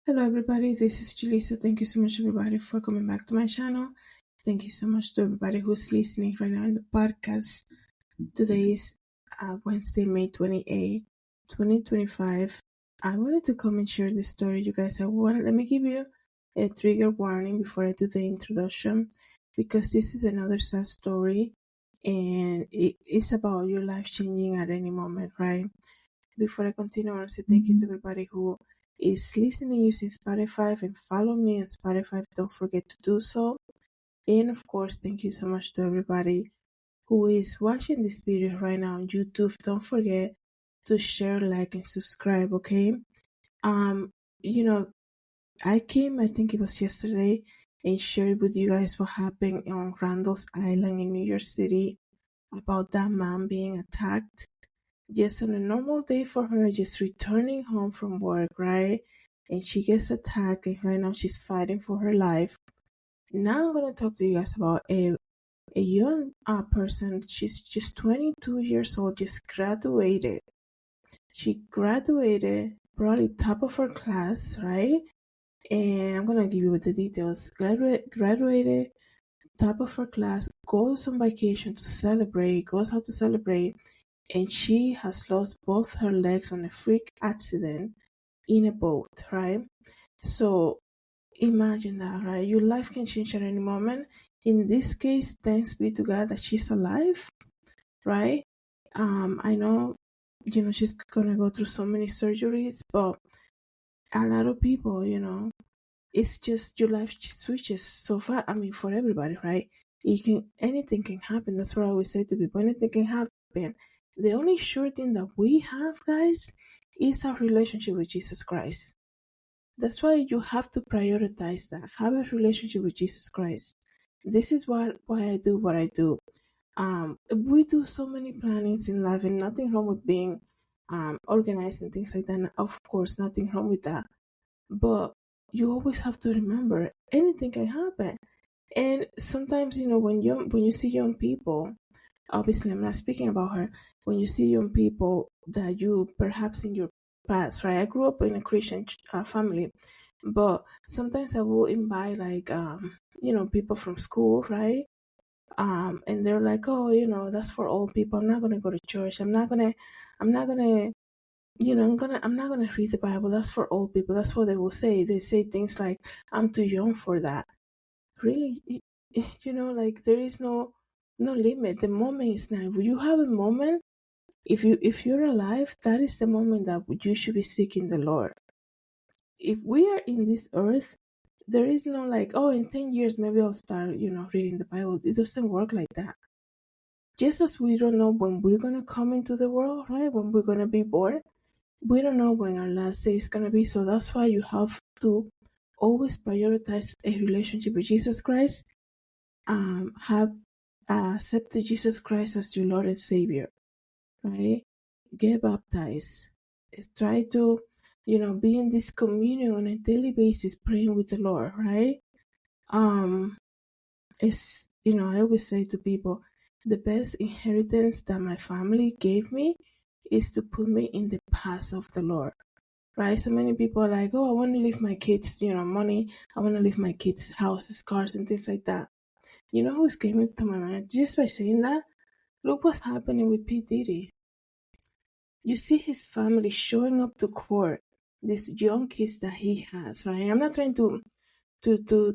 Hello everybody, this is Julissa. Thank you so much everybody for coming back to my channel. Thank you so much to everybody who's listening right now in the podcast. Today is Wednesday, May 28, 2025. I wanted to come and share this story, you guys. Let me give you a trigger warning before I do the introduction, because this is another sad story and it's about your life changing at any moment, right? Before I continue, I want to say thank you to everybody who is listening using Spotify and follow me on Spotify. Don't forget to do so. And of course, thank you so much to everybody who is watching this video right now on YouTube. Don't forget to share, like, and subscribe, okay? Um, you know, I think it was yesterday, and shared with you guys what happened on Randall's Island in New York City about that man being attacked. Just on a normal day for her, just returning home from work, right? And she gets attacked, and right now she's fighting for her life. Now I'm gonna talk to you guys about a young person. She's just 22 years old, just graduated. She graduated, probably top of her class, right? And I'm gonna give you the details. Graduated, top of her class, goes on vacation to celebrate, goes out to celebrate, and she has lost both her legs on a freak accident in a boat, right? So imagine that, right? Your life can change at any moment. In this case, thanks be to God that she's alive, right? I know, she's gonna go through so many surgeries, but a lot of people, it's just your life switches so far. I mean, for everybody, right? Anything can happen. That's what I always say to people. Anything can happen. The only sure thing that we have, guys, is our relationship with Jesus Christ. That's why you have to prioritize that. Have a relationship with Jesus Christ. This is why I do what I do. We do so many plannings in life, and nothing wrong with being organized and things like that. And of course, nothing wrong with that. But you always have to remember anything can happen. And sometimes, when you see young people, obviously I'm not speaking about her, when you see young people that you perhaps in your past, right? I grew up in a Christian family, but sometimes I will invite like people from school, right? And they're like, oh, that's for old people. I'm not gonna go to church. I'm not gonna I'm not gonna read the Bible. That's for old people. That's what they will say. They say things like, I'm too young for that. Really, like there is no limit. The moment is now. If you have a moment, if you're alive, that is the moment that you should be seeking the Lord. If we are in this earth, there is no like, oh, in 10 years maybe I'll start, reading the Bible. It doesn't work like that. Just as we don't know when we're gonna come into the world, right? When we're gonna be born, we don't know when our last day is gonna be. So that's why you have to always prioritize a relationship with Jesus Christ. Have accepted Jesus Christ as your Lord and Savior, right? Get baptized. Try to, be in this communion on a daily basis, praying with the Lord, right? It's, I always say to people, the best inheritance that my family gave me is to put me in the path of the Lord, right? So many people are like, oh, I want to leave my kids, money. I want to leave my kids houses, cars, and things like that. You know who's came into my mind just by saying that? Look what's happening with P. Diddy. You see his family showing up to court, these young kids that he has, right? I'm not trying to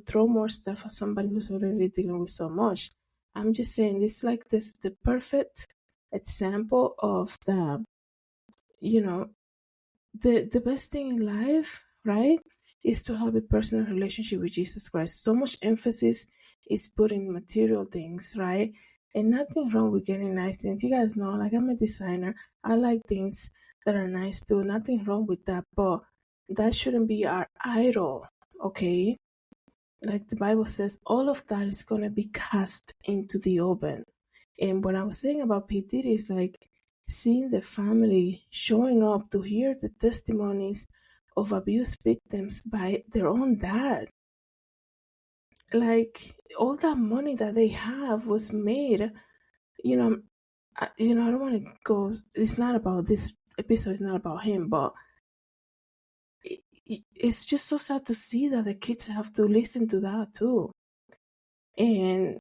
throw more stuff at somebody who's already dealing with so much. I'm just saying this like this the perfect example of the best thing in life, right, is to have a personal relationship with Jesus Christ. So much emphasis is put in material things, right? And nothing wrong with getting nice things. You guys know, like I'm a designer. I like things that are nice too. Nothing wrong with that, but that shouldn't be our idol, okay? Like the Bible says, all of that is gonna be cast into the oven. And what I was saying about P. Diddy is like seeing the family showing up to hear the testimonies of abuse victims by their own dad. Like all that money that they have was made, you know, I don't want to go. It's not about this episode. It's not about him, but it's just so sad to see that the kids have to listen to that too. And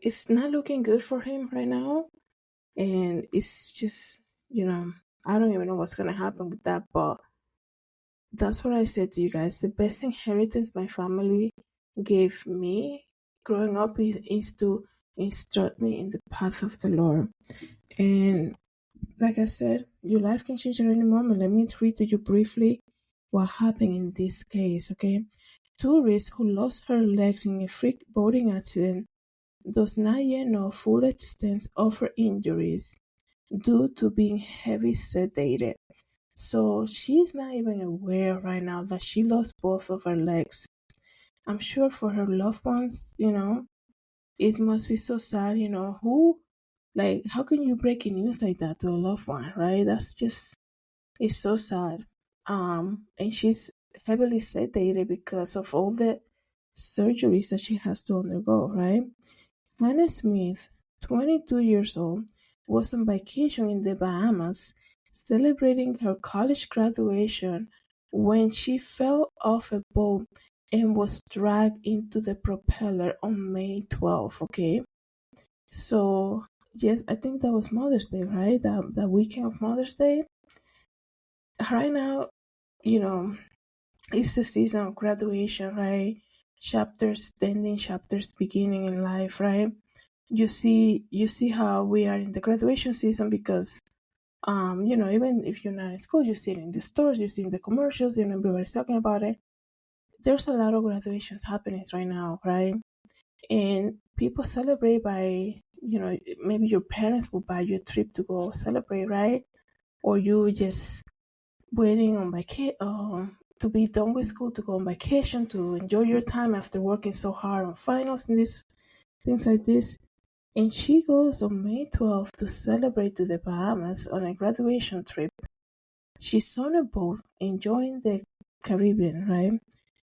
it's not looking good for him right now. And it's just, I don't even know what's going to happen with that. But that's what I said to you guys. The best inheritance my family gave me growing up is to instruct me in the path of the Lord. And like I said, your life can change at any moment. Let me read to you briefly what happened in this case, okay? Tourist who lost her legs in a freak boating accident does not yet know full extent of her injuries due to being heavy sedated. So she's not even aware right now that she lost both of her legs. I'm sure for her loved ones, it must be so sad, how can you break news like that to a loved one, right? It's so sad. And she's heavily sedated because of all the surgeries that she has to undergo, right? Hannah Smith, 22 years old, was on vacation in the Bahamas celebrating her college graduation when she fell off a boat and was dragged into the propeller on May 12th, okay? So, yes, I think that was Mother's Day, right? That weekend of Mother's Day. Right now, it's the season of graduation, right? Chapters ending, chapters beginning in life, right? You see how we are in the graduation season because even if you're not in school, you see it in the stores, you see it in the commercials, everybody's talking about it. There's a lot of graduations happening right now, right? And people celebrate by, maybe your parents will buy you a trip to go celebrate, right? Or you just waiting on to be done with school, to go on vacation, to enjoy your time after working so hard on finals and these things like this. And she goes on May 12th to celebrate to the Bahamas on a graduation trip. She's on a boat enjoying the Caribbean, right?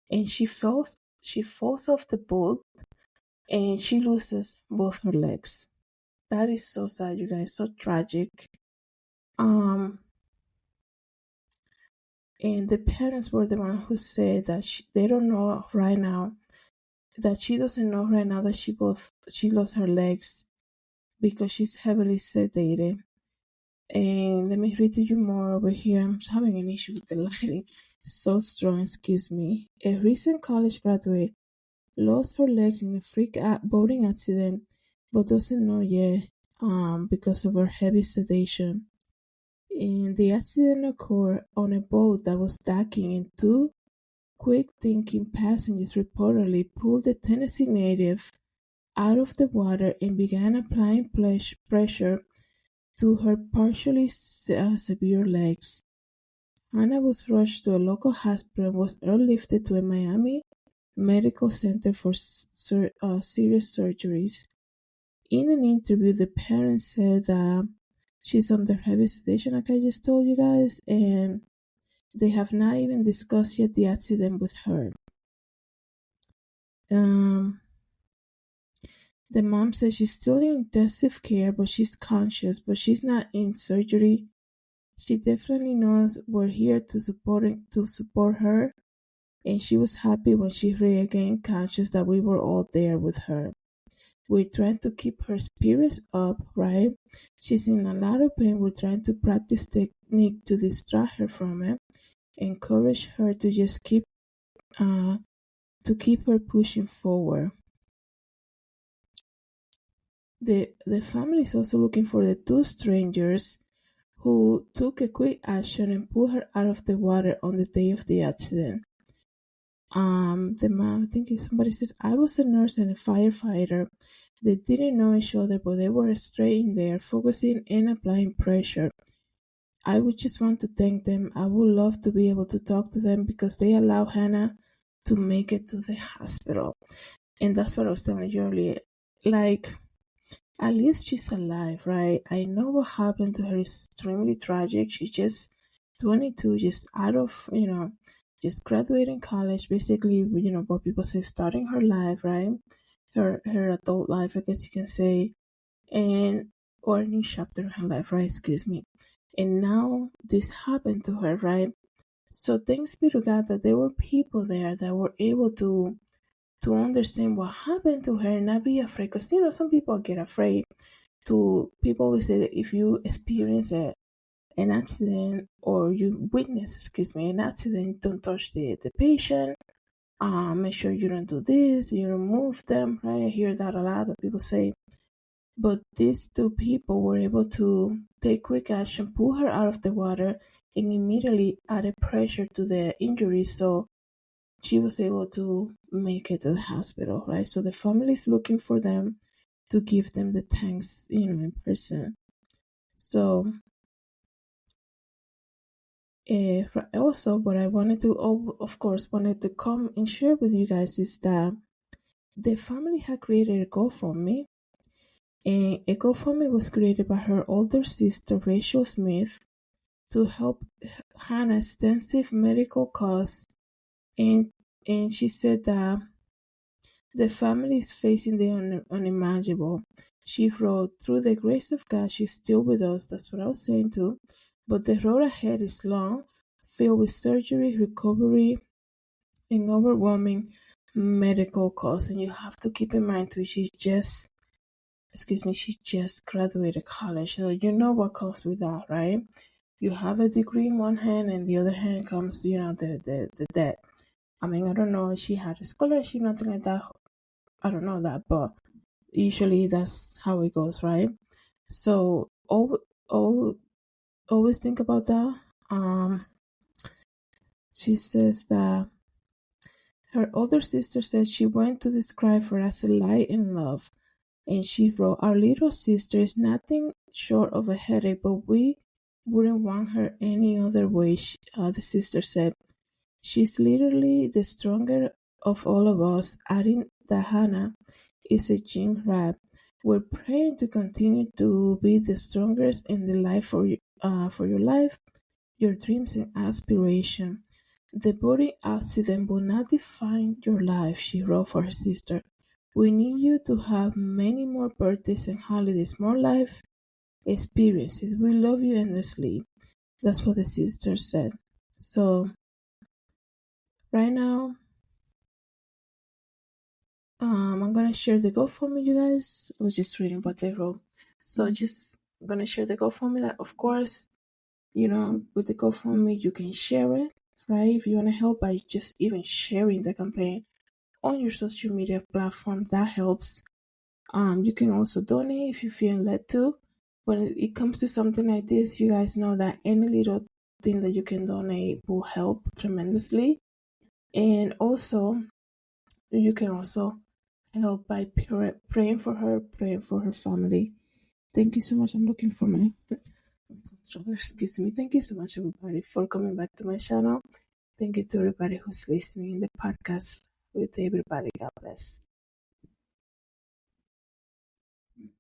And she falls off the boat and she loses both her legs. That is so sad, you guys, so tragic. And the parents were the one who said that they don't know right now, that she doesn't know right now that she lost her legs because she's heavily sedated. And let me read to you more over here. I'm having an issue with the lighting. So strong, excuse me. A recent college graduate lost her legs in a freak boating accident, but doesn't know yet because of her heavy sedation. And the accident occurred on a boat that was docking, and two quick-thinking passengers reportedly pulled the Tennessee native out of the water and began applying pressure to her partially severe legs. Hannah was rushed to a local hospital and was airlifted to a Miami medical center for serious surgeries. In an interview, the parents said that she's under heavy sedation, like I just told you guys, and they have not even discussed yet the accident with her. The mom says she's still in intensive care, but she's conscious, but she's not in surgery. She definitely knows we're here to support her, and she was happy when she regained conscious that we were all there with her. We're trying to keep her spirits up, right? She's in a lot of pain. We're trying to practice technique to distract her from it, encourage her to just keep her pushing forward. The family is also looking for the two strangers who took a quick action and pulled her out of the water on the day of the accident. The mom, I think somebody says, I was a nurse and a firefighter. They didn't know each other, but they were straight in there, focusing and applying pressure. I would just want to thank them. I would love to be able to talk to them because they allowed Hannah to make it to the hospital. And that's what I was telling you earlier. Like, at least she's alive, right? I know what happened to her is extremely tragic. She's just 22, just out of, just graduating college, basically, what people say, starting her life, right? Her adult life, I guess you can say, or a new chapter in her life, right? Excuse me. And now this happened to her, right? So thanks be to God that there were people there that were able to understand what happened to her and not be afraid. Because some people get afraid. People always say that if you experience an accident or you witness, an accident, don't touch the patient. Make sure you don't do this, you don't move them, right? I hear that a lot of people say. But these two people were able to take quick action, pull her out of the water, and immediately added pressure to the injury. So she was able to make it to the hospital, right? So the family is looking for them to give them the thanks, in person. So also, what I wanted to, of course, wanted to come and share with you guys is that the family had created a GoFundMe, and a GoFundMe was created by her older sister, Rachel Smith, to help Hannah extensive medical costs. And she said that the family is facing the unimaginable. She wrote, through the grace of God, she's still with us. That's what I was saying too. But the road ahead is long, filled with surgery, recovery, and overwhelming medical costs. And you have to keep in mind too, she just graduated college. So you know what comes with that, right? You have a degree in one hand, and the other hand comes, the debt. I mean, I don't know if she had a scholarship, nothing like that. I don't know that, but usually that's how it goes, right? So always think about that. She says that her older sister said she went to describe her as a light in love, and she wrote, "Our little sister is nothing short of a headache, but we wouldn't want her any other way," the sister said. "She's literally the stronger of all of us," adding that Hannah is a gym rat. "We're praying to continue to be the strongest in the life for your life, your dreams and aspiration. The body accident will not define your life," she wrote for her sister. "We need you to have many more birthdays and holidays, more life experiences. We love you endlessly." That's what the sister said. So right now, I'm gonna share the GoFundMe, you guys. I was just reading what they wrote. So just gonna share the GoFundMe. Like, of course, with the GoFundMe, you can share it, right? If you wanna help by just even sharing the campaign on your social media platform, that helps. You can also donate if you feel led to. When it comes to something like this, you guys know that any little thing that you can donate will help tremendously. And also, you can also help by praying for her, praying for her family. Thank you so much. I'm looking for my controller. Excuse me. Thank you so much, everybody, for coming back to my channel. Thank you to everybody who's listening in the podcast. With everybody, God bless.